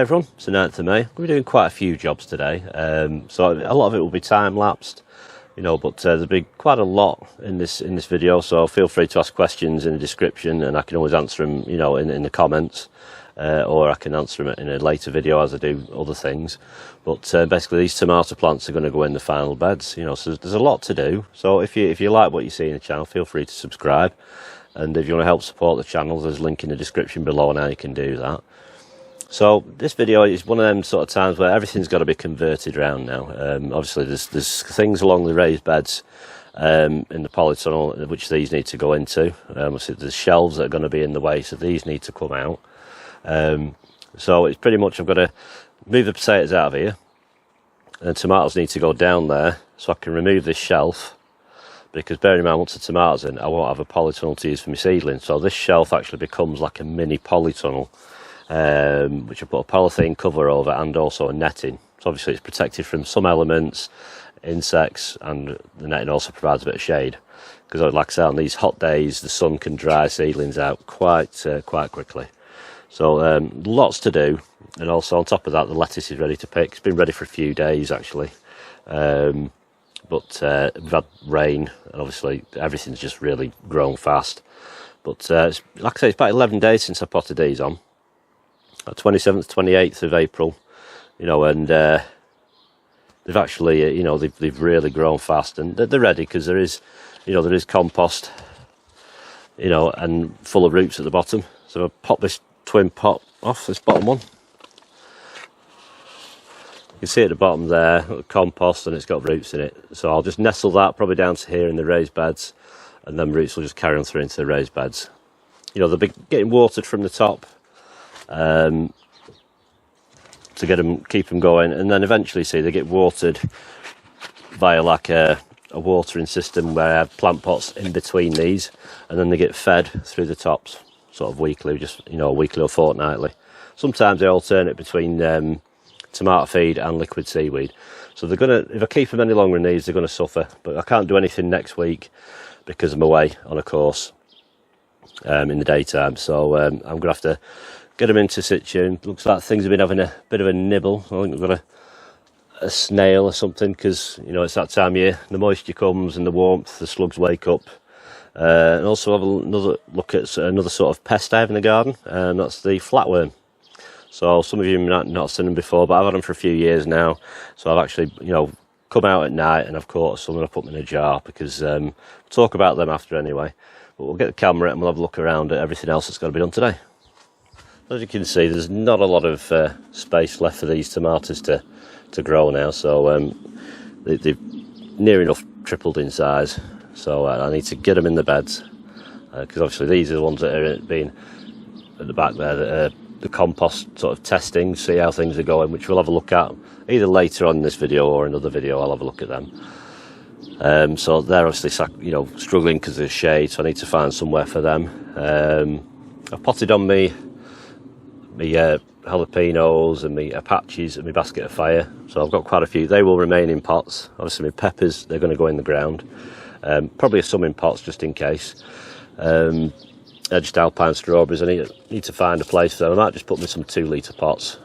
Hi everyone, it's the 9th of May. We're doing quite a few jobs today, so a lot of it will be time-lapsed, but there'll be quite a lot in this video, so feel free to ask questions in the description and I can always answer them, in the comments, or I can answer them in a later video as I do other things. But basically these tomato plants are going to go in the final beds, so there's a lot to do. So if you like what you see in the channel, feel free to subscribe, and if you want to help support the channel, there's a link in the description below on how you can do that. So this video is one of them sort of times where everything's got to be converted around now. Obviously there's things along the raised beds in the polytunnel which these need to go into. Obviously there's shelves that are going to be in the way, so these need to come out. So it's pretty much I've got to move the potatoes out of here, and tomatoes need to go down there so I can remove this shelf, because bearing in mind once the tomatoes in, I won't have a polytunnel to use for my seedlings. So this shelf actually becomes like a mini polytunnel, which I put a polythene cover over and also a netting. So obviously it's protected from some elements, insects, and the netting also provides a bit of shade, because like I say, on these hot days the sun can dry seedlings out quite quickly. So lots to do, and also on top of that the lettuce is ready to pick. It's been ready for a few days actually, but we've had rain and obviously everything's just really grown fast. But like I say, it's about 11 days since I potted these on. 27th, 28th of April, and they've actually, they've really grown fast, and they're ready because there is compost, and full of roots at the bottom. So I pop this twin pot off, this bottom one. You can see at the bottom there, compost, and it's got roots in it. So I'll just nestle that probably down to here in the raised beds, and then roots will just carry on through into the raised beds. They'll be getting watered from the top, to keep them going, and then eventually see they get watered via like a watering system where I have plant pots in between these, and then they get fed through the tops sort of weekly, just weekly or fortnightly. Sometimes they alternate between tomato feed and liquid seaweed. So they're gonna, if I keep them any longer than these, they're gonna suffer. But I can't do anything next week because I'm away on a course in the daytime, so I'm gonna have to get them into situ. Looks like things have been having a bit of a nibble. I think we've got a snail or something, because it's that time of year, the moisture comes and the warmth, the slugs wake up. And also have another look at another sort of pest I have in the garden, and that's the flatworm. So some of you might not have seen them before, but I've had them for a few years now. So I've actually come out at night and I've caught some and I put them in a jar, because we'll talk about them after anyway. But we'll get the camera and we'll have a look around at everything else that's got to be done today. As you can see, there's not a lot of space left for these tomatoes to grow now, so they've near enough tripled in size. So I need to get them in the beds, because obviously these are the ones that are being at the back there, that are the compost sort of testing, see how things are going, which we'll have a look at either later on in this video or another video. I'll have a look at them. So they're obviously struggling because there's shade, so I need to find somewhere for them. I've potted on me jalapenos and me Apaches and my basket of fire, so I've got quite a few. They will remain in pots. Obviously my peppers, they're going to go in the ground, probably some in pots just in case. Just alpine strawberries, I need to find a place for them. I might just put them in some 2-litre pots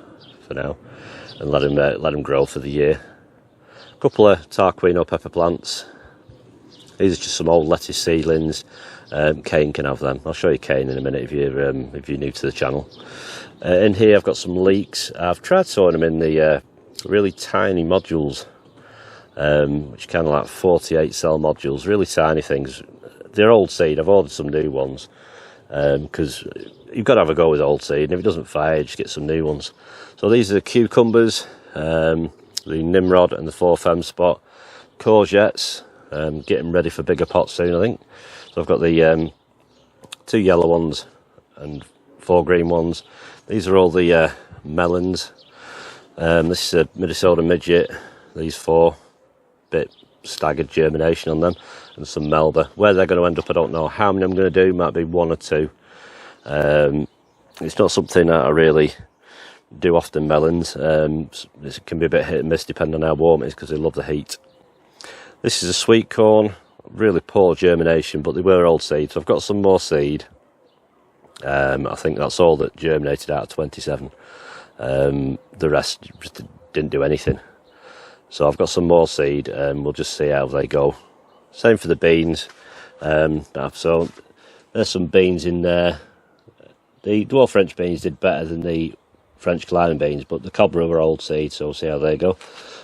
for now and let them grow for the year. A couple of Tarquino pepper plants. These are just some old lettuce seedlings. Kane can have them. I'll show you Kane in a minute if you're new to the channel. In here I've got some leeks. I've tried sowing them in the really tiny modules, which are kind of like 48 cell modules, really tiny things. They're old seed. I've ordered some new ones, because you've got to have a go with old seed, and if it doesn't fire, just get some new ones. So these are the cucumbers, the Nimrod and the 4-fem spot, courgettes, getting ready for bigger pots soon I think. So I've got the 2 yellow ones and 4 green ones. These are all the melons. This is a Minnesota midget. These 4, bit staggered germination on them, and some Melba. Where they're going to end up I don't know. How many I'm going to do, might be 1 or 2. It's not something that I really do often, melons. It can be a bit hit and miss depending on how warm it is, because they love the heat. This is a sweet corn, really poor germination, but they were old seed, so I've got some more seed. I think that's all that germinated out of 27. The rest just didn't do anything. So I've got some more seed, and we'll just see how they go. Same for the beans. So there's some beans in there. The dwarf French beans did better than the French climbing beans, but the cobra were old seed, so we'll see how they go.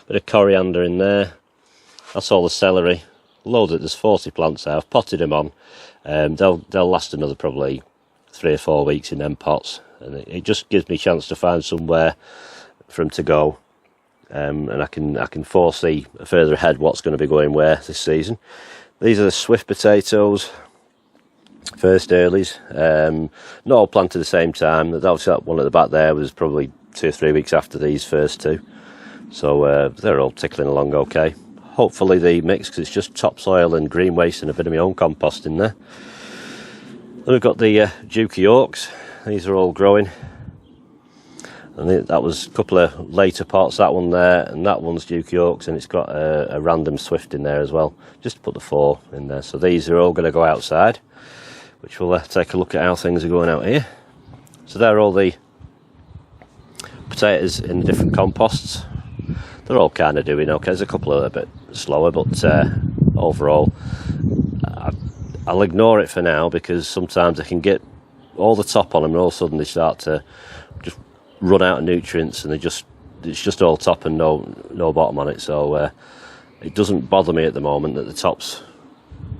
Bit of coriander in there. That's all the celery. Loaded, there's 40 plants there. I've potted them on. They'll last another probably 3 or 4 weeks in them pots, and it just gives me a chance to find somewhere for them to go. And I can foresee further ahead what's going to be going where this season. These are the swift potatoes, first earlies, not all planted at the same time. Obviously that one at the back there was probably 2 or 3 weeks after these first two, so they're all tickling along okay. Hopefully they mix, because it's just topsoil and green waste and a bit of my own compost in there. Then we've got the Duke Yorks. These are all growing. And that was a couple of later pots, that one there, and that one's Duke Yorks, and it's got a random Swift in there as well, just to put the 4 in there. So these are all going to go outside, which we'll take a look at how things are going out here. So they're all the potatoes in the different composts. They're all kind of doing okay. There's a couple of a bit slower, but overall, I'll ignore it for now, because sometimes I can get all the top on them and all of a sudden they start to just run out of nutrients, and it's just all top and no bottom on it. So it doesn't bother me at the moment that the tops,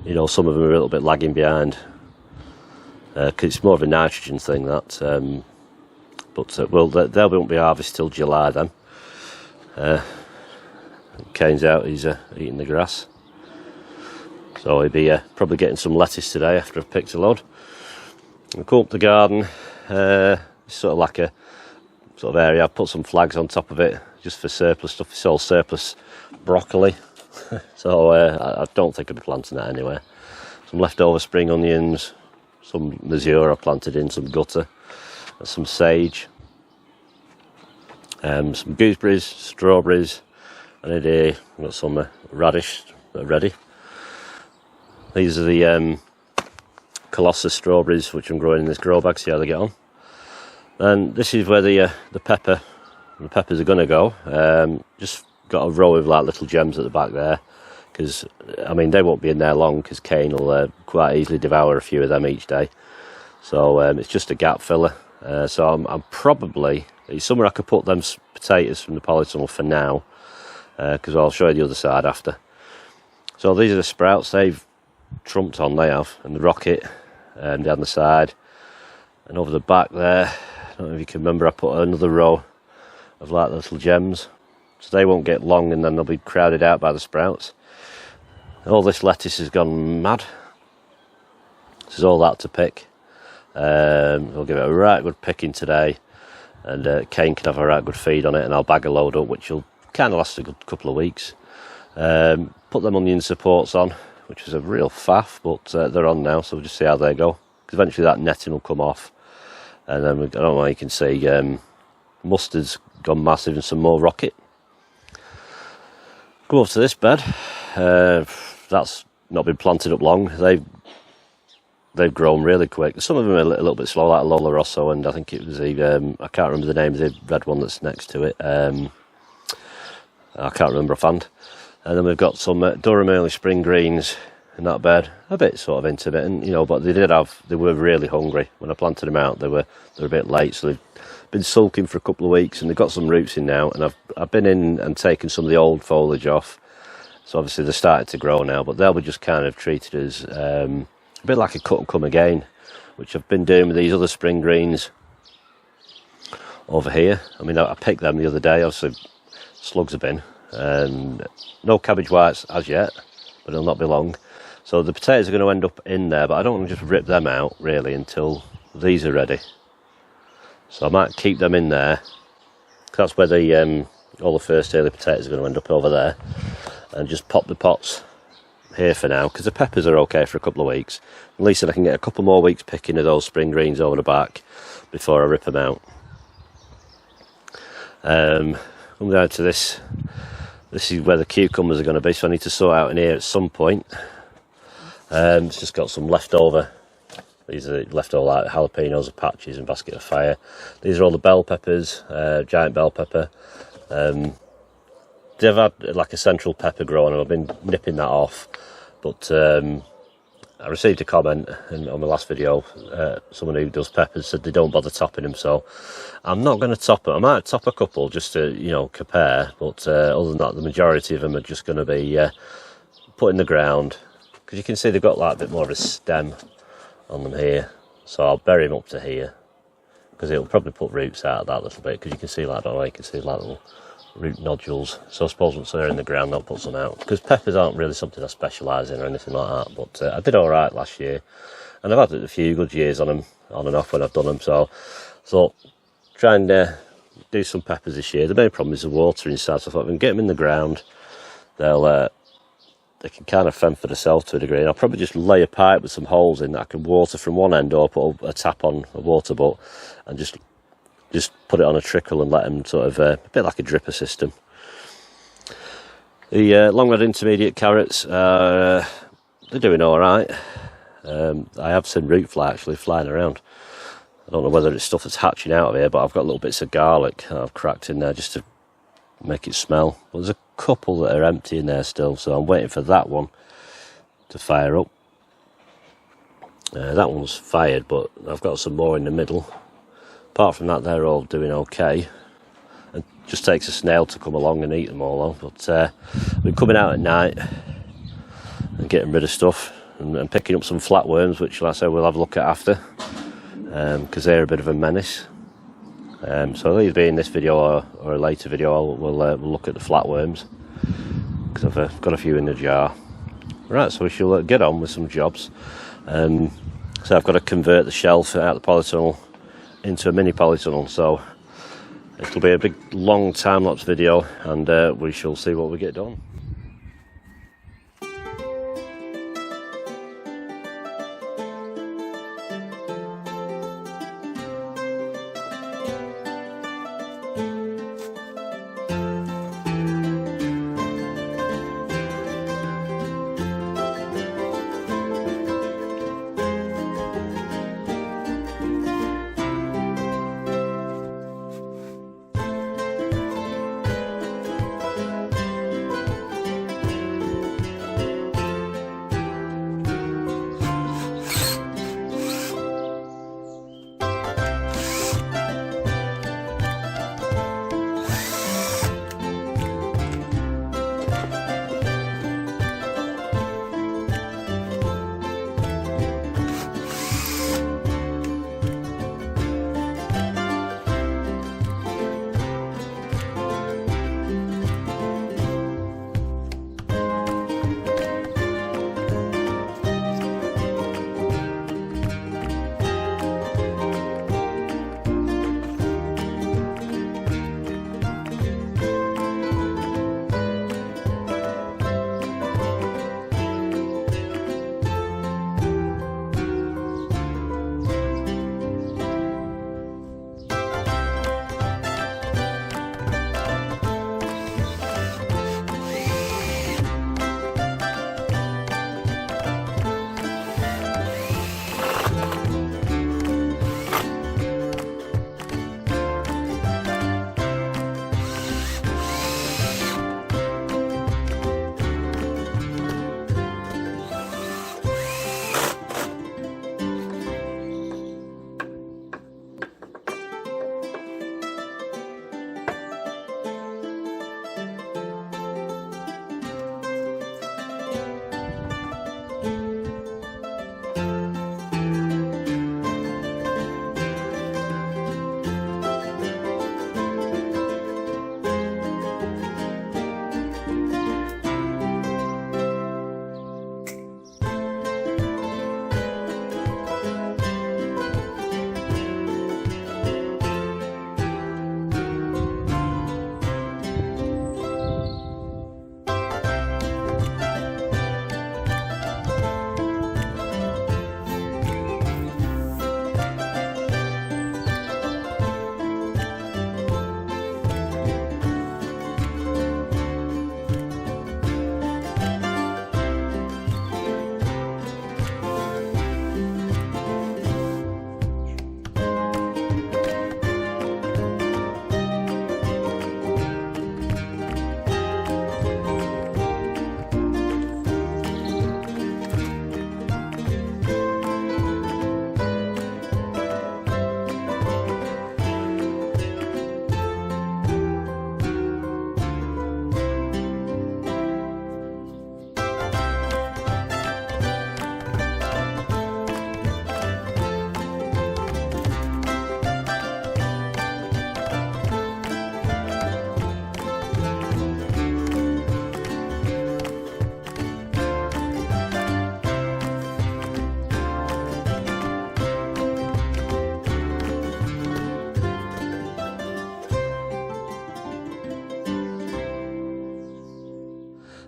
some of them are a little bit lagging behind, because it's more of a nitrogen thing, that but well, they won't be harvested till July then. Kane's out, he's eating the grass, so he'll be probably getting some lettuce today after I've picked a load. I'll come up the garden. It's sort of like a sort of area. I've put some flags on top of it just for surplus stuff. It's all surplus broccoli, so I don't think I'll be planting that anywhere. Some leftover spring onions, some mazure I planted in, some gutter, and some sage, some gooseberries, strawberries, and I've got some radish that are ready. These are the Colossus strawberries, which I'm growing in this grow bag. See how they get on. And this is where the peppers are going to go. Just got a row of like little gems at the back there, because I mean they won't be in there long, because Kane will quite easily devour a few of them each day. So it's just a gap filler. So I'm probably, it's somewhere I could put them potatoes from the polytunnel for now, because I'll show you the other side after. So these are the sprouts. They've trumped on, they have, and the rocket down the side, and over the back there, I don't know if you can remember, I put another row of like little gems, so they won't get long and then they'll be crowded out by the sprouts. All this lettuce has gone mad. This is all that to pick. We'll give it a right good picking today, and Kane can have a right good feed on it, and I'll bag a load up, which will kind of last a good couple of weeks. Put them onion supports on, which was a real faff, but they're on now, so we'll just see how they go, because eventually that netting will come off. And then I don't know, you can see mustard's gone massive, and some more rocket. Go over to this bed. That's not been planted up long. They've grown really quick. Some of them are a little bit slow, like Lola Rosso, and I think it was the I can't remember the name of the red one that's next to it. I can't remember offhand. And then we've got some Durham early spring greens in that bed, a bit sort of intermittent, but they were really hungry. When I planted them out, they were a bit late, so they've been sulking for a couple of weeks, and they've got some roots in now, and I've been in and taken some of the old foliage off, so obviously they're starting to grow now, but they'll be just kind of treated as a bit like a cut and come again, which I've been doing with these other spring greens over here. I mean, I picked them the other day, obviously slugs have been, and no cabbage whites as yet, but it'll not be long. So the potatoes are going to end up in there, but I don't want to just rip them out really until these are ready. So I might keep them in there. That's where all the first early potatoes are going to end up, over there, and just pop the pots here for now, because the peppers are okay for a couple of weeks. At least I can get a couple more weeks picking of those spring greens over the back before I rip them out. I'm down to this. This is where the cucumbers are going to be, so I need to sort out in here at some point. It's just got some leftover These are left all out jalapenos, Apaches and basket of fire. These are all the bell peppers, giant bell pepper. They've had like a central pepper growing and I've been nipping that off, but I received a comment on my last video. Someone who does peppers said they don't bother topping them, so I'm not going to top them. I might top a couple just to, you know, compare, but other than that, the majority of them are just going to be put in the ground, because you can see they've got like a bit more of a stem on them here, so I'll bury them up to here, because it'll probably put roots out of that a little bit, because you can see like, I don't know, you can see like little root nodules. So I suppose once they're in the ground they'll put some out, because peppers aren't really something I specialise in or anything like that, but I did alright last year, and I've had a few good years on them, on and off when I've done them, so try and do some peppers this year. The main problem is the water inside, so I thought if I can get them in the ground, they can kind of fend for themselves to a degree. And I'll probably just lay a pipe with some holes in that I can water from one end, or put a tap on a water butt and just put it on a trickle and let them sort of, a bit like a dripper system. The long red intermediate carrots, they're doing alright. I have seen root fly actually flying around. I don't know whether it's stuff that's hatching out of here, but I've got little bits of garlic that I've cracked in there just to make it smell. Well, there's a couple that are empty in there still, so I'm waiting for that one to fire up. That one's fired, but I've got some more in the middle. Apart from that, they're all doing okay. It just takes a snail to come along and eat them all, though. But we're coming out at night and getting rid of stuff and picking up some flatworms, which, like I said, we'll have a look at after, because they're a bit of a menace. So either be in this video or a later video, we'll look at the flatworms, because I've got a few in the jar. Right, so we shall get on with some jobs. So I've got to convert the shelf out of the polytunnel into a mini polytunnel, so it'll be a big long time-lapse video, and we shall see what we get done.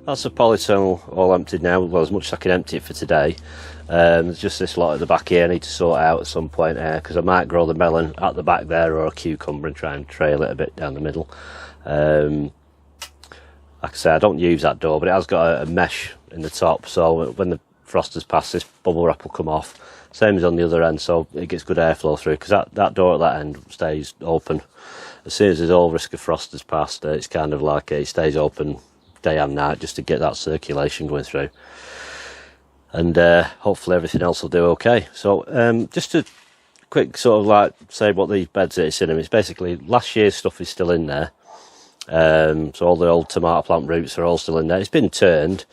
that's the polytunnel all emptied now, well, as much as I can empty it for today. There's just this lot at the back here I need to sort out at some point here, because I might grow the melon at the back there, or a cucumber, and try and trail it a bit down the middle. Like I say, I don't use that door, but it has got a mesh in the top, so when the frost has passed, this bubble wrap will come off. Same as on the other end, so it gets good airflow through, because that door at that end stays open. As soon as there's all risk of frost has passed, it's kind of like it stays open day and night, just to get that circulation going through. And hopefully everything else will do okay. So just a quick sort of like say what these beds it's in them. It's basically last year's stuff is still in there. So all the old tomato plant roots are all still in there. It's been turned,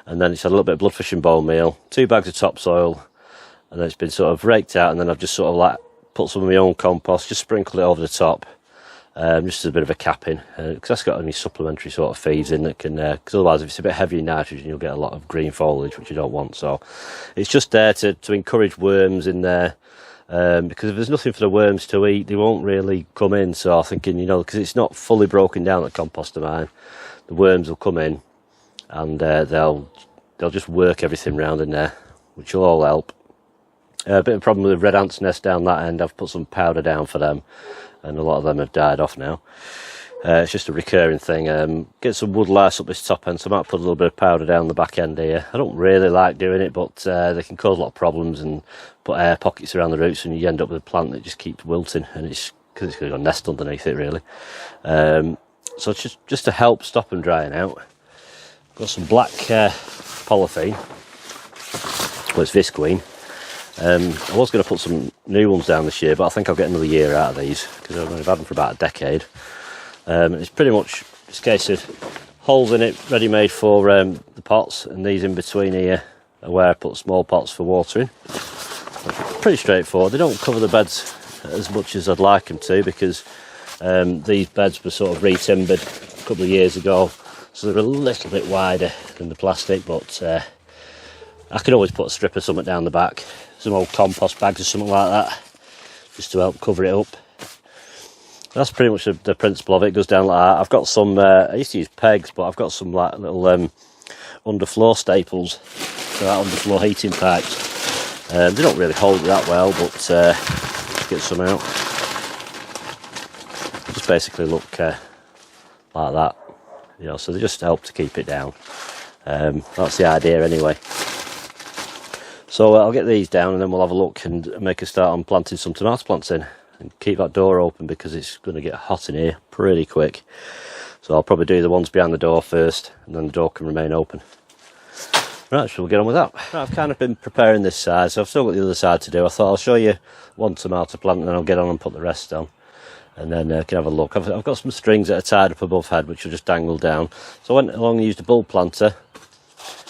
and then it's had a little bit of bloodfish and bone meal, 2 bags of topsoil, and then it's been sort of raked out, and then I've just sort of like put some of my own compost, just sprinkled it over the top, just as a bit of a capping, because that's got any supplementary sort of feeds in that can, because otherwise if it's a bit heavy in nitrogen, you'll get a lot of green foliage, which you don't want. So it's just there to encourage worms in there, because if there's nothing for the worms to eat, they won't really come in. So I'm thinking, you know, because it's not fully broken down at compost of mine, the worms will come in, and they'll just work everything round in there, which will all help. A bit of a problem with the red ants nest down that end. I've put some powder down for them, and a lot of them have died off now. It's just a recurring thing. Get some wood lice up this top end, so I might put a little bit of powder down the back end here. I don't really like doing it, but they can cause a lot of problems and put air pockets around the roots, and you end up with a plant that just keeps wilting, and it's because it's got a nest underneath it, really. So it's just to help stop them drying out. Got some black polythene, well, it's visqueen. I was going to put some new ones down this year, but I think I'll get another year out of these, because I've had them for about a decade. It's pretty much just a case of holes in it, ready made for the pots, and these in between here are where I put small pots for watering. Pretty straightforward. They don't cover the beds as much as I'd like them to, because these beds were sort of re-timbered a couple of years ago, so they're a little bit wider than the plastic, but I can always put a strip of something down the back, some old compost bags or something like that, just to help cover it up. That's pretty much the principle of it. It goes down like that. I've got some, I used to use pegs, but I've got some like little underfloor staples, so that underfloor heating pipes. They don't really hold it that well, but get some out. Just basically look like that, you know, so they just help to keep it down. That's the idea anyway. So I'll get these down, and then we'll have a look and make a start on planting some tomato plants in, and keep that door open because it's going to get hot in here pretty quick. So I'll probably do the ones behind the door first, and then the door can remain open. Right, so we'll get on with that. Right, I've kind of been preparing this side, so I've still got the other side to do. I thought I'll show you one tomato plant, and then I'll get on and put the rest on, and then can have a look. I've got some strings that are tied up above head, which will just dangle down. So I went along and used a bulb planter.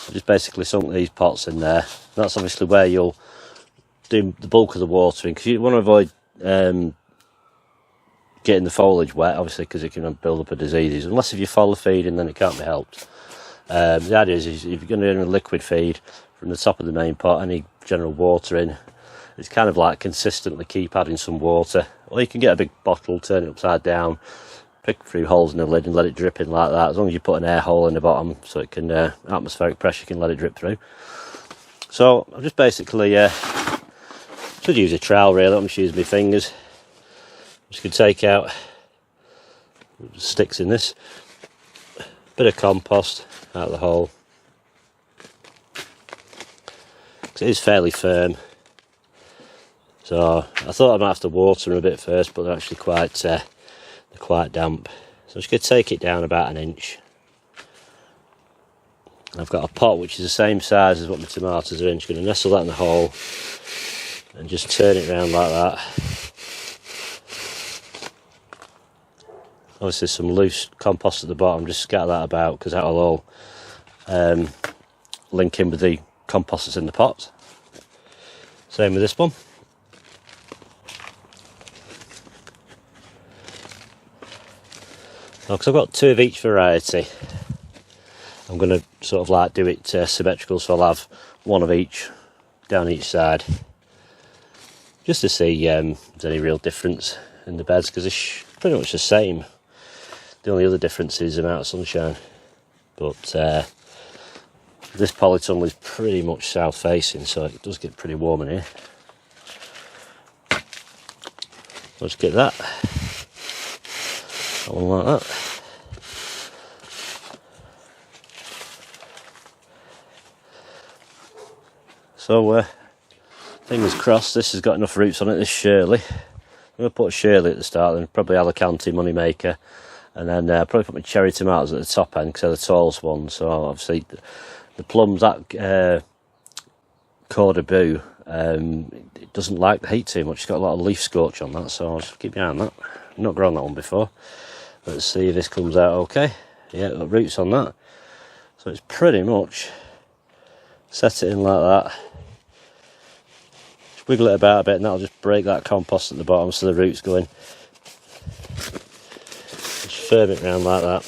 I just basically sunk these pots in there. That's obviously where you'll do the bulk of the watering, because you want to avoid getting the foliage wet, obviously, because it can build up a diseases. Unless if you follow feeding, then it can't be helped. The idea is if you're going to do a liquid feed from the top of the main pot, any general watering, it's kind of like consistently keep adding some water. Or you can get a big bottle, turn it upside down, pick through holes in the lid and let it drip in like that, as long as you put an air hole in the bottom so it can, atmospheric pressure can let it drip through. So I've just basically, should use a trowel really, I'm just using my fingers. Just can take out sticks in this, bit of compost out of the hole, because it is fairly firm. So I thought I might have to water them a bit first, but they're actually quite damp. So I'm just going to take it down about 1 inch. I've got a pot which is the same size as what my tomatoes are in. Just going to nestle that in the hole and just turn it around like that. Obviously some loose compost at the bottom, just scatter that about because that'll all link in with the compost that's in the pot. Same with this one. Because I've got 2 of each variety, I'm going to sort of like do it symmetrical, so I'll have 1 of each down each side, just to see if there's any real difference in the beds, because it's pretty much the same. The only other difference is the amount of sunshine, but This polytunnel is pretty much south facing, so it does get pretty warm in here. Let's get that. That one like that. So fingers crossed this has got enough roots on it, this Shirley. I'm going to put a Shirley at the start, then probably Alicante, Moneymaker, and then probably put my cherry tomatoes at the top end because they're the tallest ones. So obviously the plums, that Cordoba, it doesn't like the heat too much. It's got a lot of leaf scorch on that, so I'll just keep an eye on that. I've not grown that one before. Let's see if this comes out okay. Yeah, got roots on that. So it's pretty much set it in like that. Just wiggle it about a bit and that'll just break that compost at the bottom so the roots go in. Just firm it round like that.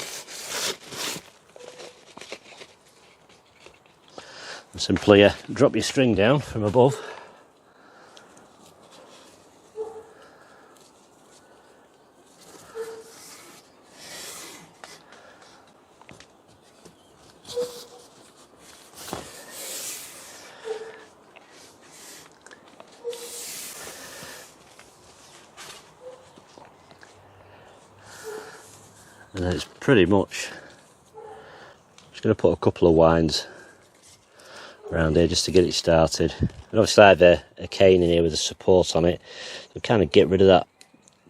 And simply drop your string down from above. And then it's pretty much just going to put a couple of winds around here just to get it started. And obviously I have a cane in here with a support on it, so kind of get rid of that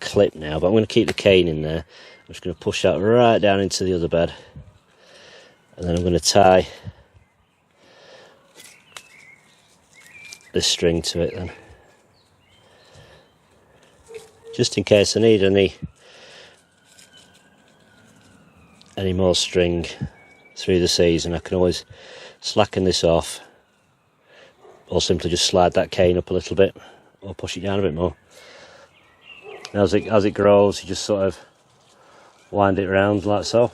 clip now, but I'm going to keep the cane in there. I'm just going to push that right down into the other bed, and then I'm going to tie this string to it then, just in case I need any more string through the season. I can always slacken this off, or simply just slide that cane up a little bit, or push it down a bit more. And as it grows, you just sort of wind it around like so.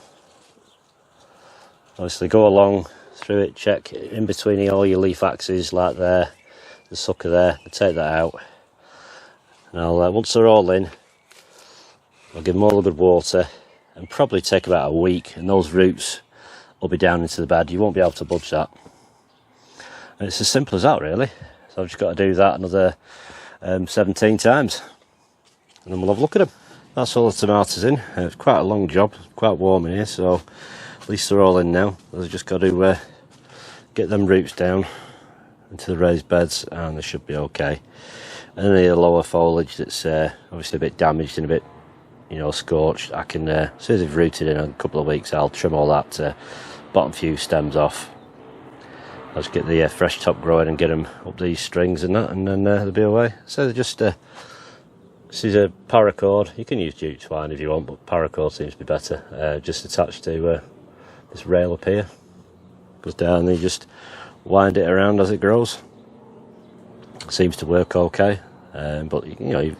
Obviously go along through it, check in between all your leaf axes like there, the sucker there, and take that out. And I'll once they're all in, I'll give them all a good water, and probably take about a week, and those roots will be down into the bed. You won't be able to budge that. And it's as simple as that really. So I've just got to do that another 17 times, and then we'll have a look at them. That's all the tomatoes in. It's quite a long job, quite warm in here, so at least they're all in now. I've just got to get them roots down into the raised beds, and they should be okay. And then the lower foliage that's obviously a bit damaged and a bit, you know, scorched, I can, as soon as they've rooted in a couple of weeks, I'll trim all that bottom few stems off. I'll just get the fresh top growing and get them up these strings and that, and then they'll be away. So they're just, this is a paracord. You can use jute twine if you want, but paracord seems to be better. Just attached to this rail up here. Goes down and you just wind it around as it grows. Seems to work okay, but you know, you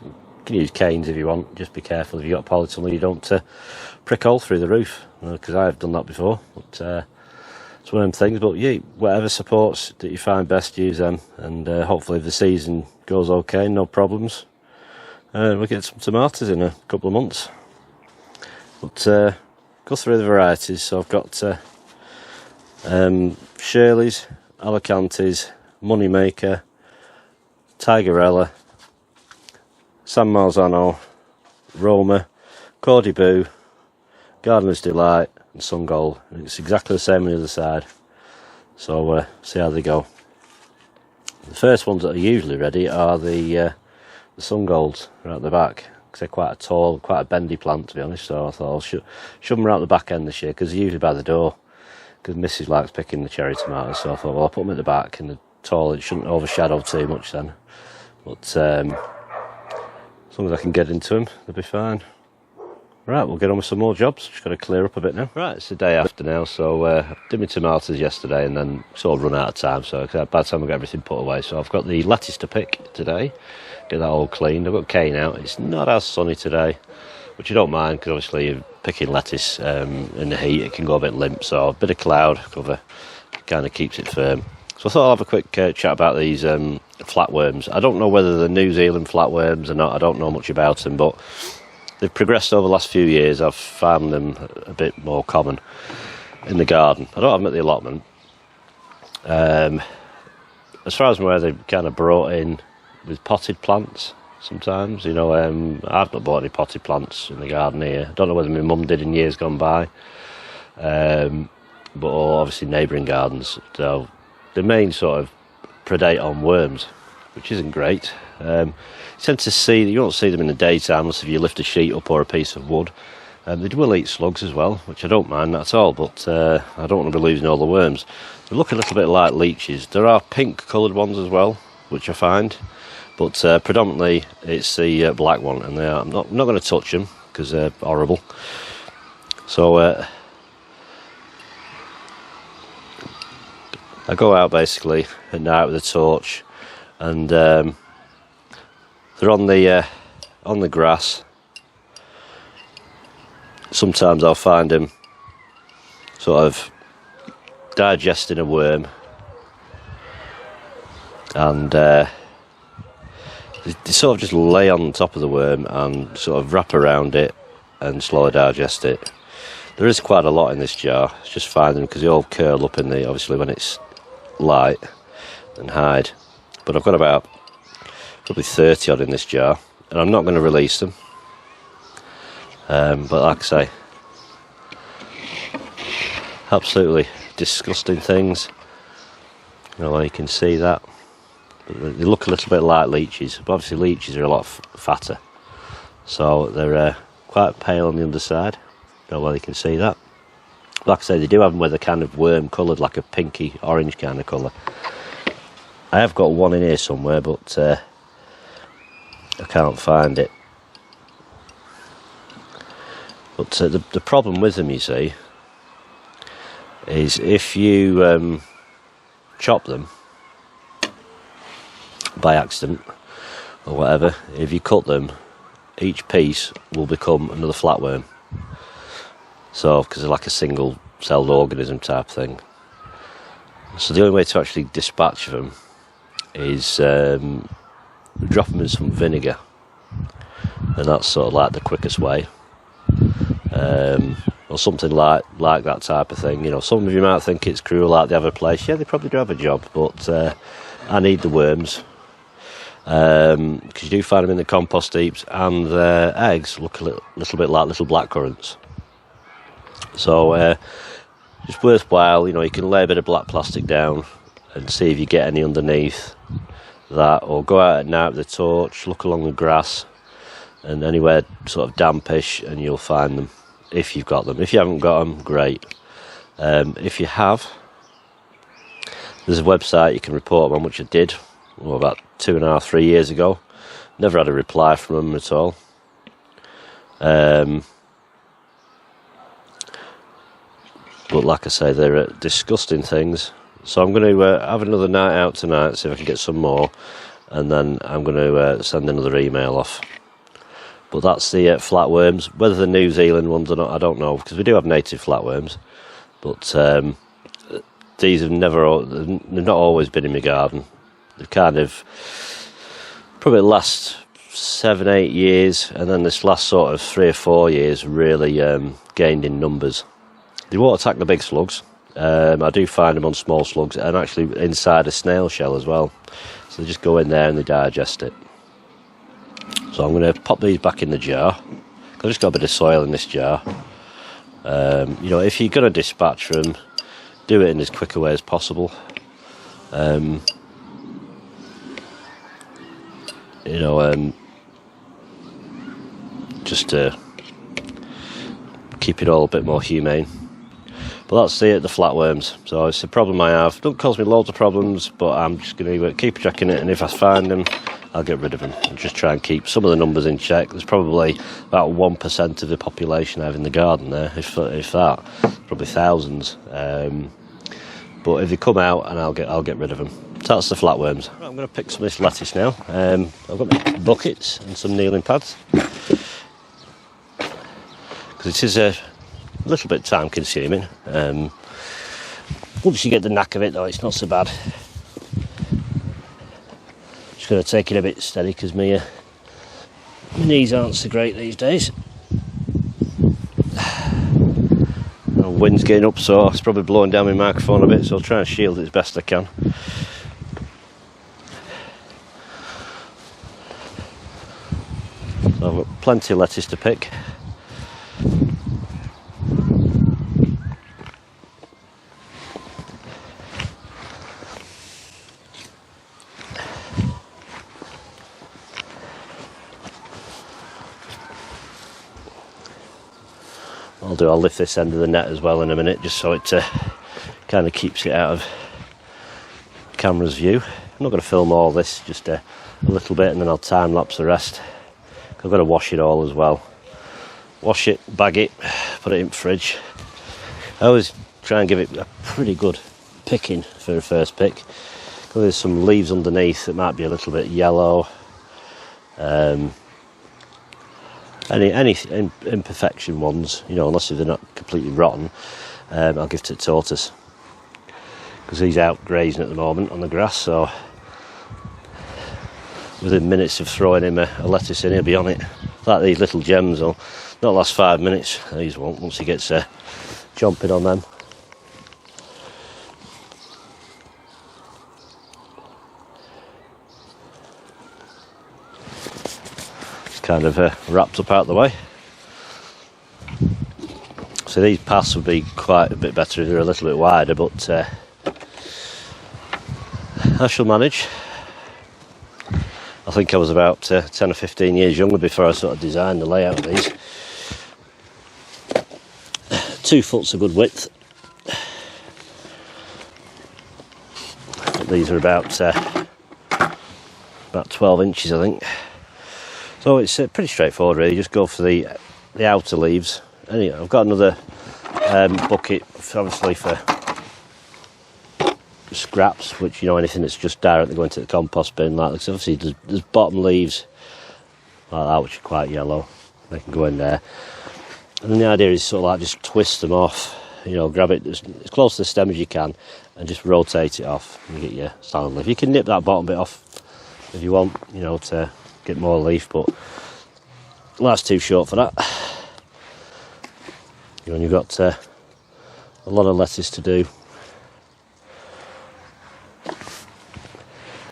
can use canes if you want. Just be careful if you've got a polytunnel you don't prick a hole through the roof, because I have done that before. But it's one of them things. But yeah, whatever supports that you find best, use them, and hopefully if the season goes okay, no problems, we'll get some tomatoes in a couple of months. But go through the varieties. So I've got Shirleys, Alicantes, Moneymaker, Tigerella, San Marzano, Roma, Cordoba, Gardener's Delight, and Sun Gold. And it's exactly the same on the other side. So see how they go. The first ones that are usually ready are the Sun Golds right at the back, because they're quite a tall, quite a bendy plant to be honest. So I thought I'll shove them right at the back end this year, because they're usually by the door, because Mrs likes picking the cherry tomatoes. So I thought, well, I'll put them at the back, and the tall, it shouldn't overshadow too much then. But as long as I can get into them, they'll be fine. Right, we'll get on with some more jobs. Just got to clear up a bit now. Right, it's the day after now, so I did my tomatoes yesterday and then sort of run out of time, so by the time I got everything put away. So I've got the lettuce to pick today, get that all cleaned. I've got cane out. It's not as sunny today, which you don't mind, because obviously you're picking lettuce in the heat, it can go a bit limp, so a bit of cloud cover kind of keeps it firm. So I thought I'll have a quick chat about these flatworms. I don't know whether they're New Zealand flatworms or not. I don't know much about them, but they've progressed over the last few years. I've found them a bit more common in the garden. I don't have them at the allotment, As far as I'm aware, they're kind of brought in with potted plants sometimes. You know, I've not bought any potted plants in the garden here. I don't know whether my mum did in years gone by, but obviously neighbouring gardens. So the main sort of predate on worms, which isn't great. You tend to see, you won't see them in the daytime unless if you lift a sheet up or a piece of wood. They will eat slugs as well, which I don't mind at all, but I don't want to be losing all the worms. They look a little bit like leeches. There are pink coloured ones as well, which I find, but predominantly it's the black one, and I'm not going to touch them because they're horrible. So I go out basically at night with a torch, and they're on the grass. Sometimes I'll find them sort of digesting a worm, and they sort of just lay on top of the worm and sort of wrap around it and slowly digest it. There is quite a lot in this jar. It's just finding them because they all curl up in the, obviously when it's light, and hide. But I've got about probably 30 odd in this jar, and I'm not going to release them. But like I say, absolutely disgusting things. You know, you can see that. They look a little bit like leeches, but obviously leeches are a lot fatter, so they're quite pale on the underside. Don't know whether you can see that. Like I say, they do have them where they're kind of worm coloured, like a pinky orange kind of colour. I have got one in here somewhere, but I can't find it. But the problem with them, you see, is if you chop them by accident or whatever, if you cut them, each piece will become another flatworm. So, because they're like a single-celled organism type thing. So the only way to actually dispatch them is drop them in some vinegar, and that's sort of like the quickest way. Or something like that type of thing. You know, some of you might think it's cruel like the other place. Yeah, they probably do have a job, but I need the worms, because you do find them in the compost heaps, and their eggs look a little bit like little blackcurrants. So it's worthwhile. You know, you can lay a bit of black plastic down and see if you get any underneath that, or go out at night with a torch, look along the grass and anywhere sort of dampish, and you'll find them if you've got them. If you haven't got them, great. If you have, there's a website you can report on, which I did about 2.5, 3 years ago. Never had a reply from them at all. But like I say, they're disgusting things. So I'm going to have another night out tonight, see if I can get some more, and then I'm going to send another email off. But that's the flatworms. Whether they're New Zealand ones or not, I don't know, because we do have native flatworms. But these have they've not always been in my garden. They've kind of probably the last 7, 8 years, and then this last sort of 3 or 4 years really gained in numbers. They won't attack the big slugs. I do find them on small slugs, and actually inside a snail shell as well. So they just go in there and they digest it. So I'm going to pop these back in the jar. I've just got a bit of soil in this jar. You know, if you're going to dispatch them, do it in as quick a way as possible. You know, just to keep it all a bit more humane. But that's the flatworms. So it's a problem I have. Don't cause me loads of problems, but I'm just going to keep checking it, and if I find them, I'll get rid of them and just try and keep some of the numbers in check. There's probably about 1% of the population I have in the garden there, if that. Probably thousands. But if they come out, and I'll get rid of them. So that's the flatworms. Right, I'm going to pick some of this lettuce now. I've got my buckets and some kneeling pads, because it is a little bit time consuming. Once you get the knack of it though, it's not so bad. Just going to take it a bit steady, because my knees aren't so great these days. I'll wind's getting up, so it's probably blowing down my microphone a bit, so I'll try and shield it as best I can. So I've got plenty of lettuce to pick. I'll lift this end of the net as well in a minute, just so it kind of keeps it out of camera's view. I'm not going to film all this, just a little bit, and then I'll time lapse the rest. I've got to wash it all as well. Wash it, bag it, put it in the fridge. I always try and give it a pretty good picking for the first pick, because there's some leaves underneath that might be a little bit yellow. Any imperfection ones, you know, unless they're not completely rotten, I'll give to the tortoise, because he's out grazing at the moment on the grass, so within minutes of throwing him a lettuce in, he'll be on it. Like these little gems, will not last 5 minutes, these won't, once he gets chomping on them. Kind of wrapped up out the way. So these paths would be quite a bit better if they're a little bit wider, but I shall manage. I think I was about 10 or 15 years younger before I sort of designed the layout of these. 2 foot's a good width. But these are about 12 inches, I think. So it's pretty straightforward really, just go for the outer leaves. Anyway, I've got another bucket, obviously for scraps, which, you know, anything that's just directly going to the compost bin, like this. Obviously there's bottom leaves like that, which are quite yellow, they can go in there. And then the idea is sort of like just twist them off, you know, grab it as close to the stem as you can and just rotate it off and you get your salad leaf. You can nip that bottom bit off if you want, you know, to get more leaf, but that's too short for that. You know, and you've got a lot of lettuce to do.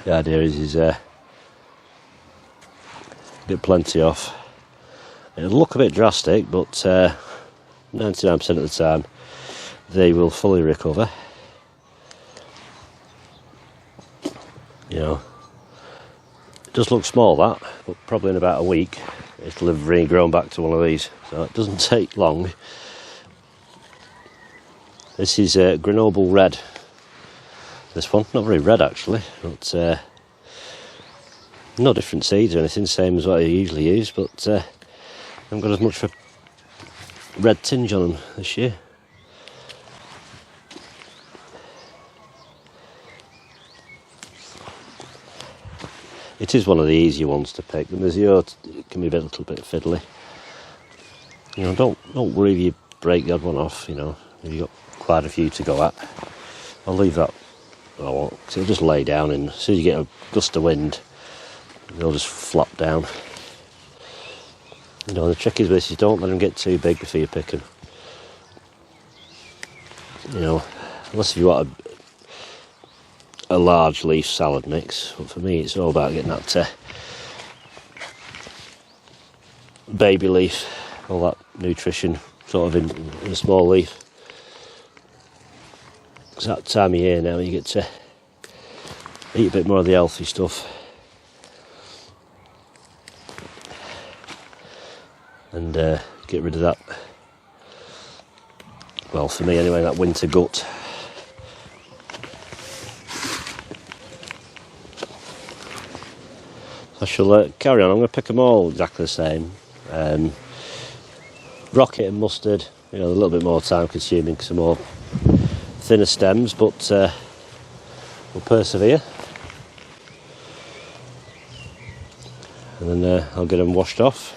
The idea is get plenty off. It'll look a bit drastic, but 99% of the time they will fully recover. You know, it does look small, that, but probably in about a week it'll have regrown back to one of these, so it doesn't take long. This is Grenoble Red. This one, not very red actually, but no different seeds or anything, same as what I usually use, but haven't got as much of a red tinge on them this year. It is one of the easier ones to pick. The Mazio can be a little bit fiddly. You know, don't worry if you break the odd one off. You know, if you've got quite a few to go at. I'll leave that. I won't, because it'll just lay down, and as soon as you get a gust of wind, they'll just flop down. You know, the trick is with this, you don't let them get too big before you pick them. You know, unless you want a large leaf salad mix, but for me it's all about getting that baby leaf, all that nutrition sort of in a small leaf. It's that time of year now you get to eat a bit more of the healthy stuff. And get rid of that, well, for me anyway, that winter gut. I shall carry on. I'm going to pick them all exactly the same. Rocket and mustard, you know, a little bit more time consuming because they're more thinner stems, but we'll persevere. And then I'll get them washed off.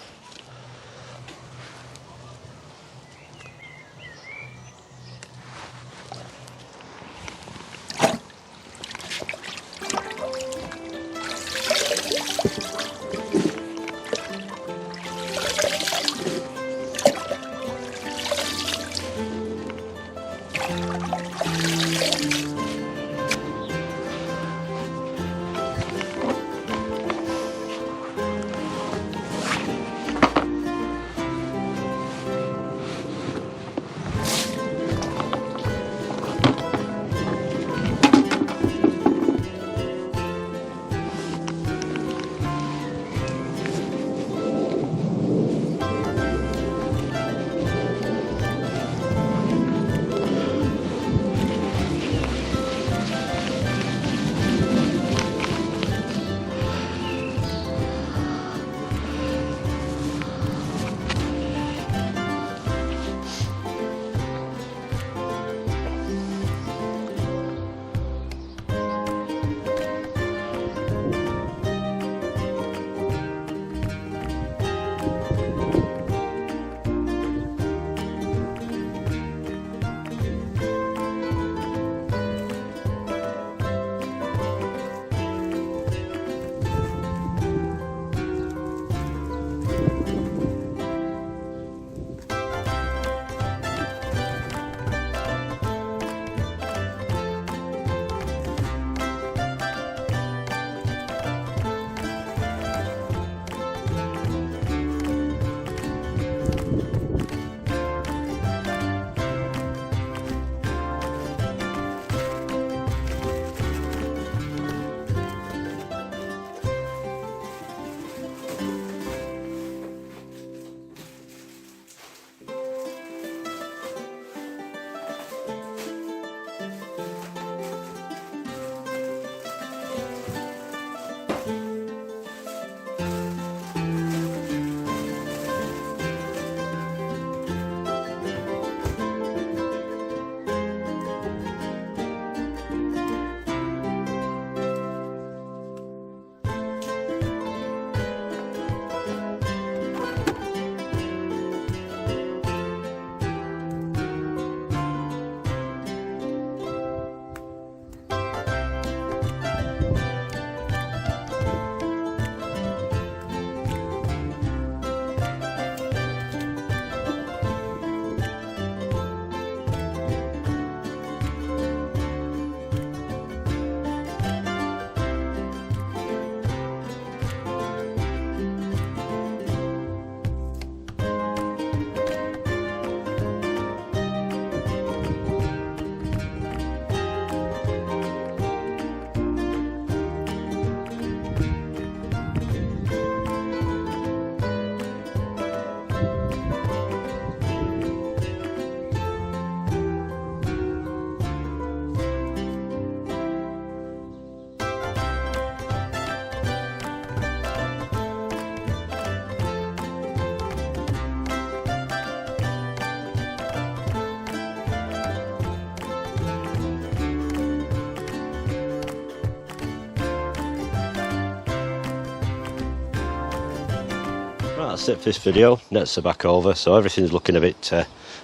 Right, that's it for this video. Nets are back over, so everything's looking a bit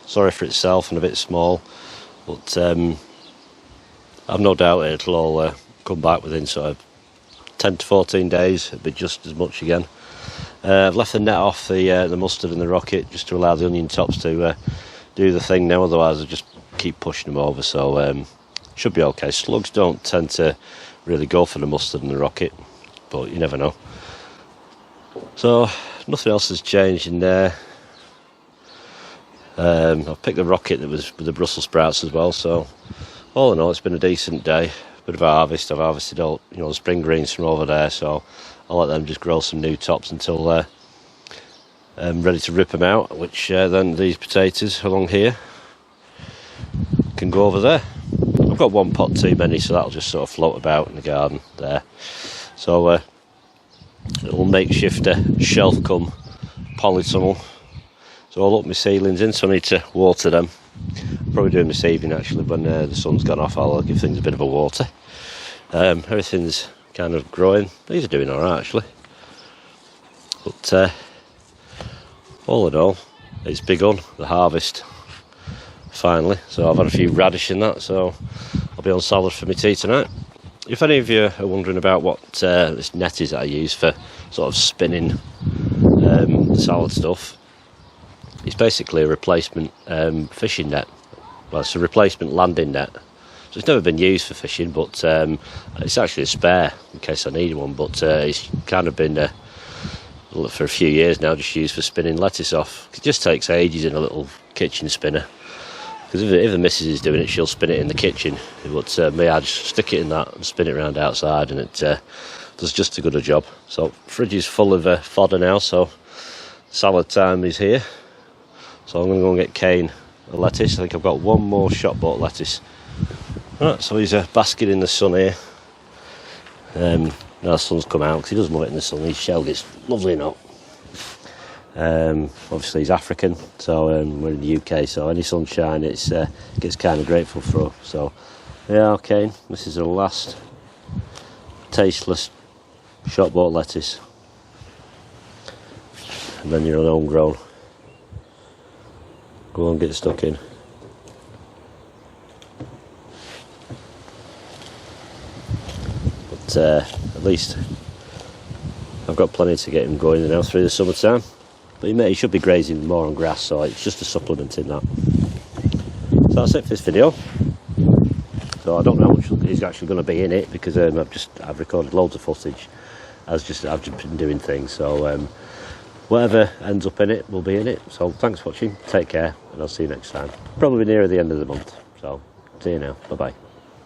sorry for itself and a bit small, but I've no doubt it'll all come back within sort of 10 to 14 days. It'll be just as much again. I've left the net off the mustard and the rocket just to allow the onion tops to do the thing now, otherwise I just keep pushing them over, so should be okay. Slugs don't tend to really go for the mustard and the rocket, but you never know. So nothing else has changed in there. I've picked the rocket that was with the Brussels sprouts as well, so all in all it's been a decent day. Bit of a harvest. I've harvested all the spring greens from over there, so I'll let them just grow some new tops until I'm ready to rip them out, which then these potatoes along here can go over there. I've got one pot too many, so that'll just sort of float about in the garden there. So a little makeshift shelf come polytunnel. So I'll look my seedlings in, so I need to water them. Probably doing this evening actually, when the sun's gone off. I'll give things a bit of a water. Everything's kind of growing. These are doing alright actually, but all in all it's begun, the harvest finally. So I've had a few radish in that, so I'll be on salad for my tea tonight. If any of you are wondering about what this net is that I use for sort of spinning salad stuff, it's basically a replacement fishing net. Well, it's a replacement landing net. So it's never been used for fishing, but it's actually a spare in case I need one. But it's kind of been for a few years now just used for spinning lettuce off. It just takes ages in a little kitchen spinner. Because if the missus is doing it, she'll spin it in the kitchen. But me, I just stick it in that and spin it around outside, and it does just as good a job. So fridge is full of fodder now, so salad time is here. So I'm going to go and get Kane a lettuce. I think I've got one more shop bought lettuce. Right, so he's basking in the sun here. Now the sun's come out because he does love it in the sun. He's shelled, it's lovely and hot. Obviously he's African, so we're in the UK, so any sunshine it gets kind of grateful for. So yeah, okay, this is the last tasteless shop bought lettuce, and then you're an homegrown. Go on, get stuck in. But at least I've got plenty to get him going now through the summertime. But he should be grazing more on grass, so it's just a supplement in that. So that's it for this video. So I don't know how much is actually going to be in it, because I've recorded loads of footage. I've just been doing things, so whatever ends up in it will be in it. So thanks for watching, take care, and I'll see you next time. Probably nearer the end of the month. So see you now, bye bye.